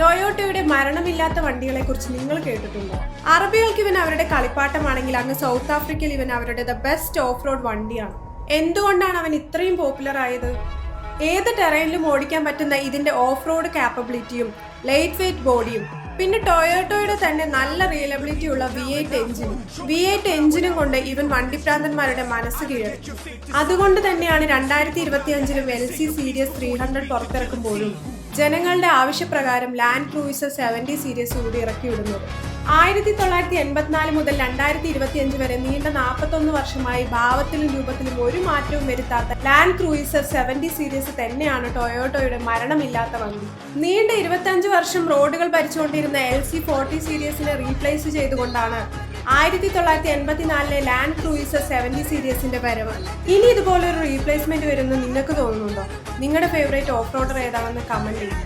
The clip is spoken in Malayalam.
ടൊയോട്ടയുടെ മരണമില്ലാത്ത വണ്ടികളെ കുറിച്ച് നിങ്ങൾ കേട്ടിട്ടുണ്ടോ? അറബികൾക്ക് ഇവൻ അവരുടെ കളിപ്പാട്ടമാണെങ്കിൽ അങ്ങ് സൗത്ത് ആഫ്രിക്കയിൽ ഇവൻ അവരുടെ ദ ബെസ്റ്റ് ഓഫ് റോഡ് വണ്ടിയാണ്. എന്തുകൊണ്ടാണ് അവൻ ഇത്രയും പോപ്പുലർ ആയത്? ഏത് ടെറൈനിലും ഓടിക്കാൻ പറ്റുന്ന ഇതിന്റെ ഓഫ് റോഡ് കാപ്പബിലിറ്റിയും ലൈറ്റ് വെയ്റ്റ് ബോഡിയും പിന്നെ ടൊയോട്ടോയുടെ തന്നെ നല്ല റിയലബിലിറ്റി ഉള്ള V8 എഞ്ചിനും കൊണ്ട് ഇവൻ വണ്ടിപ്രാന്തന്മാരുടെ മനസ്സ് കീഴടക്കി. അതുകൊണ്ട് തന്നെയാണ് 2025 LC സീരീസ് 300 പുറത്തിറക്കുമ്പോഴും ജനങ്ങളുടെ ആവശ്യപ്രകാരം ലാൻഡ് ക്രൂയിസർ 70 സീരീസ് കൂടി ഇറക്കിവിടുന്നത്. 1984 മുതൽ 2025 വരെ നീണ്ട 41 വർഷമായി ഭാവത്തിലും രൂപത്തിലും ഒരു മാറ്റവും വരുത്താത്ത ലാൻഡ് ക്രൂയിസർ 70 സീരീസ് തന്നെയാണ് ടൊയോട്ടോയുടെ മരണമില്ലാത്ത വണ്ടി. നീണ്ട 25 വർഷം റോഡുകൾ ഭരിച്ചുകൊണ്ടിരുന്ന LC 40 സീരീസിനെ റീപ്ലേസ് ചെയ്തുകൊണ്ടാണ് 1984 ലാൻഡ് ക്രൂയിസർ 70 സീരീസിന്റെ വരവ്. ഇനി ഇതുപോലൊരു റീപ്ലേസ്മെന്റ് വരുമെന്ന് നിങ്ങൾക്ക് തോന്നുന്നുണ്ടോ? നിങ്ങളുടെ ഫേവറേറ്റ് ഓഫ് റോഡർ ഏതാണെന്ന് കമന്റ് ചെയ്യും.